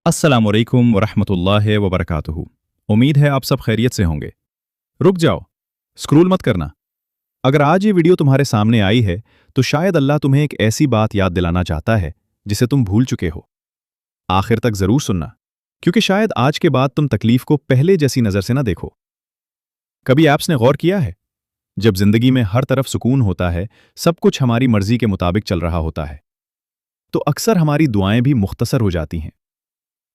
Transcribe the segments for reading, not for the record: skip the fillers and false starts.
अस्सलाम वालेकुम वरहमतुल्लाहि वबरकातुहू। उम्मीद है आप सब खैरियत से होंगे। रुक जाओ, स्क्रोल मत करना। अगर आज ये वीडियो तुम्हारे सामने आई है तो शायद अल्लाह तुम्हें एक ऐसी बात याद दिलाना चाहता है जिसे तुम भूल चुके हो। आखिर तक जरूर सुनना, क्योंकि शायद आज के बाद तुम तकलीफ को पहले जैसी नजर से ना देखो। कभी आपने गौर किया है, जब जिंदगी में हर तरफ सुकून होता है, सब कुछ हमारी मर्जी के मुताबिक चल रहा होता है, तो अक्सर हमारी दुआएं भी मुख्तसर हो जाती हैं।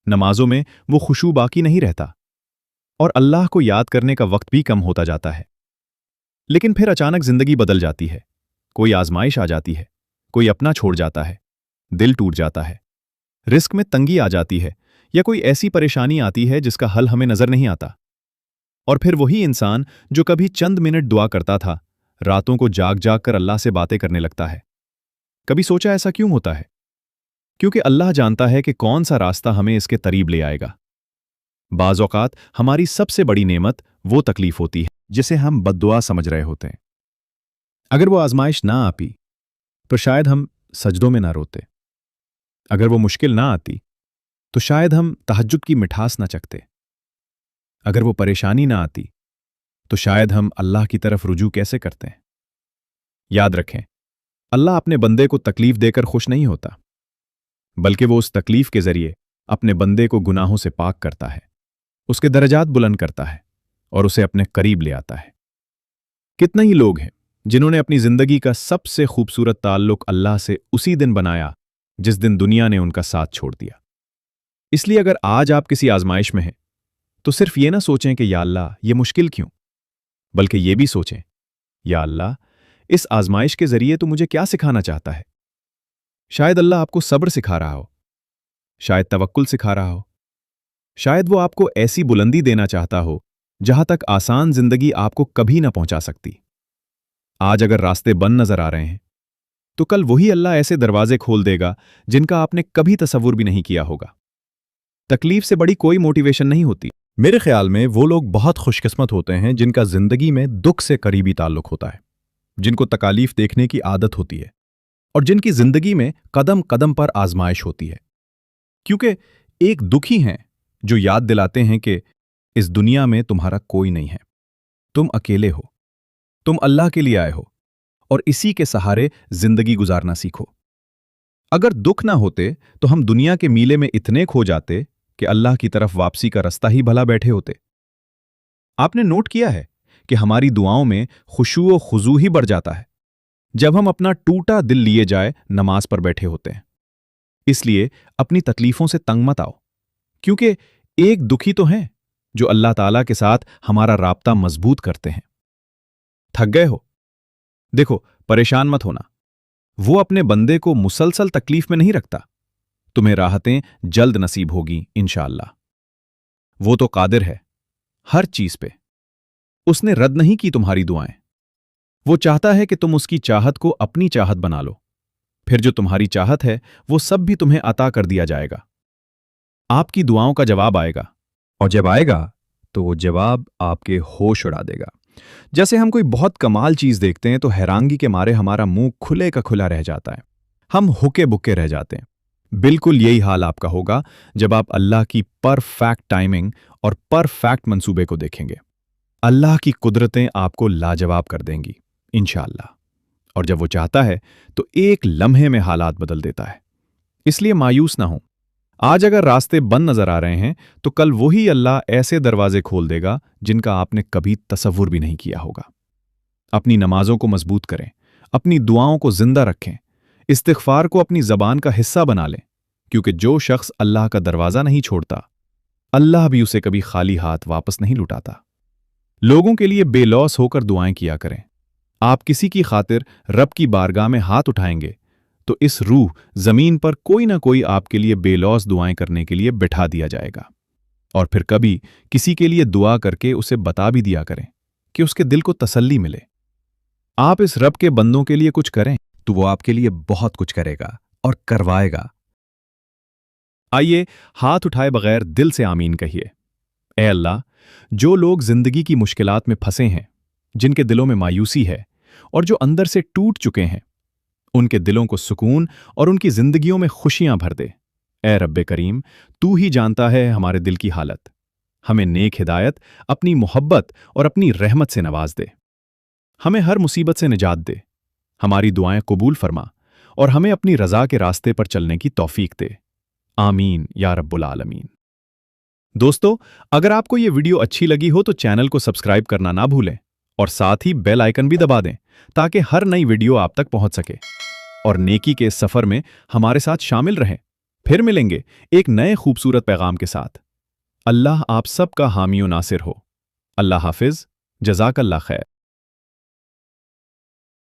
नमाजों में वो खुशू बाकी नहीं रहता और अल्लाह को याद करने का वक्त भी कम होता जाता है। लेकिन फिर अचानक जिंदगी बदल जाती है, कोई आजमाइश आ जाती है, कोई अपना छोड़ जाता है, दिल टूट जाता है, रिस्क में तंगी आ जाती है, या कोई ऐसी परेशानी आती है जिसका हल हमें नजर नहीं आता। और फिर वही इंसान जो कभी चंद मिनट दुआ करता था, रातों को जाग जाग कर अल्लाह से बातें करने लगता है। कभी सोचा ऐसा क्यों होता है? क्योंकि अल्लाह जानता है कि कौन सा रास्ता हमें इसके करीब ले आएगा। बाज़ औक़ात हमारी सबसे बड़ी नेमत वो तकलीफ होती है जिसे हम बद्दुआ समझ रहे होते हैं। अगर वो आजमाइश ना आती तो शायद हम सजदों में ना रोते। अगर वो मुश्किल ना आती तो शायद हम तहज्जुद की मिठास ना चखते। अगर वो परेशानी ना आती तो शायद हम अल्लाह की तरफ रुजू कैसे करते हैं। याद रखें, अल्लाह अपने बंदे को तकलीफ देकर खुश नहीं होता, बल्कि वो उस तकलीफ के जरिए अपने बंदे को गुनाहों से पाक करता है, उसके दर्जात बुलंद करता है और उसे अपने करीब ले आता है। कितने ही लोग हैं जिन्होंने अपनी जिंदगी का सबसे खूबसूरत ताल्लुक अल्लाह से उसी दिन बनाया जिस दिन दुनिया ने उनका साथ छोड़ दिया। इसलिए अगर आज आप किसी आजमाइश में हैं तो सिर्फ ये ना सोचें कि या अल्लाह ये मुश्किल क्यों, बल्कि ये भी सोचें, या अल्लाह इस आजमाइश के जरिए तो मुझे क्या सिखाना चाहता है। शायद अल्लाह आपको सब्र सिखा रहा हो, शायद तवक्कुल सिखा रहा हो, शायद वो आपको ऐसी बुलंदी देना चाहता हो जहां तक आसान जिंदगी आपको कभी ना पहुंचा सकती। आज अगर रास्ते बंद नजर आ रहे हैं तो कल वही अल्लाह ऐसे दरवाजे खोल देगा जिनका आपने कभी तसव्वुर भी नहीं किया होगा। तकलीफ से बड़ी कोई मोटिवेशन नहीं होती। मेरे ख्याल में वो लोग बहुत खुशकिस्मत होते हैं जिनका जिंदगी में दुख से करीबी ताल्लुक होता है, जिनको तकालीफ देखने की आदत होती है और जिनकी जिंदगी में कदम कदम पर आजमाइश होती है। क्योंकि एक दुखी हैं जो याद दिलाते हैं कि इस दुनिया में तुम्हारा कोई नहीं है, तुम अकेले हो, तुम अल्लाह के लिए आए हो और इसी के सहारे जिंदगी गुजारना सीखो। अगर दुख ना होते तो हम दुनिया के मीले में इतने खो जाते कि अल्लाह की तरफ वापसी का रास्ता ही भला बैठे होते। आपने नोट किया है कि हमारी दुआओं में खुशू और खुजू ही बढ़ जाता है जब हम अपना टूटा दिल लिए जाए नमाज पर बैठे होते हैं। इसलिए अपनी तकलीफों से तंग मत आओ, क्योंकि एक दुखी तो हैं जो अल्लाह ताला के साथ हमारा राब्ता मजबूत करते हैं। थक गए हो? देखो, परेशान मत होना, वो अपने बंदे को मुसलसल तकलीफ में नहीं रखता। तुम्हें राहतें जल्द नसीब होगी इंशाअल्लाह। वो तो कादिर है हर चीज पे, उसने रद्द नहीं की तुम्हारी दुआएं। वो चाहता है कि तुम उसकी चाहत को अपनी चाहत बना लो, फिर जो तुम्हारी चाहत है वो सब भी तुम्हें अता कर दिया जाएगा। आपकी दुआओं का जवाब आएगा, और जब आएगा तो वो जवाब आपके होश उड़ा देगा। जैसे हम कोई बहुत कमाल चीज देखते हैं तो हैरानगी के मारे हमारा मुंह खुले का खुला रह जाता है, हम हुक्के बुक्के रह जाते हैं। बिल्कुल यही हाल आपका होगा जब आप अल्लाह की परफेक्ट टाइमिंग और परफेक्ट मंसूबे को देखेंगे। अल्लाह की कुदरतें आपको लाजवाब कर देंगी इंशाअल्लाह, और जब वो चाहता है तो एक लम्हे में हालात बदल देता है। इसलिए मायूस ना हो। आज अगर रास्ते बंद नजर आ रहे हैं तो कल वही अल्लाह ऐसे दरवाजे खोल देगा जिनका आपने कभी तसव्वुर भी नहीं किया होगा। अपनी नमाजों को मजबूत करें, अपनी दुआओं को जिंदा रखें, इस्तिग़फ़ार को अपनी ज़बान का हिस्सा बना लें, क्योंकि जो शख्स अल्लाह का दरवाज़ा नहीं छोड़ता, अल्लाह भी उसे कभी खाली हाथ वापस नहीं लुटाता। लोगों के लिए बेलौस होकर दुआएं किया करें। आप किसी की खातिर रब की बारगाह में हाथ उठाएंगे तो इस रूह जमीन पर कोई ना कोई आपके लिए बेलौस दुआएं करने के लिए बिठा दिया जाएगा। और फिर कभी किसी के लिए दुआ करके उसे बता भी दिया करें कि उसके दिल को तसल्ली मिले। आप इस रब के बंदों के लिए कुछ करें तो वो आपके लिए बहुत कुछ करेगा और करवाएगा। आइए हाथ उठाए बगैर दिल से आमीन कहिए। ए अल्लाह, जो लोग जिंदगी की मुश्किलात में फंसे हैं, जिनके दिलों में मायूसी है और जो अंदर से टूट चुके हैं, उनके दिलों को सुकून और उनकी जिंदगियों में खुशियां भर दे। اے رب کریم، تو ہی جانتا ہے ہمارے دل کی حالت، ہمیں نیک ہدایت، اپنی محبت اور اپنی رحمت سے نواز دے، ہمیں ہر مصیبت سے نجات دے، ہماری دعائیں قبول فرما اور ہمیں اپنی رضا کے راستے پر چلنے کی توفیق دے، آمین یا رب العالمین۔ دوستو، اگر آپ کو یہ ویڈیو اچھی لگی ہو تو چینل کو سبسکرائب کرنا نہ بھولیں اور ساتھ ہی بیل آئیکن بھی دبا دیں تاکہ ہر نئی ویڈیو آپ تک پہنچ سکے اور نیکی کے اس سفر میں ہمارے ساتھ شامل رہیں۔ پھر ملیں گے ایک نئے خوبصورت پیغام کے ساتھ۔ اللہ آپ سب کا حامی و ناصر ہو۔ اللہ حافظ، جزاک اللہ خیر۔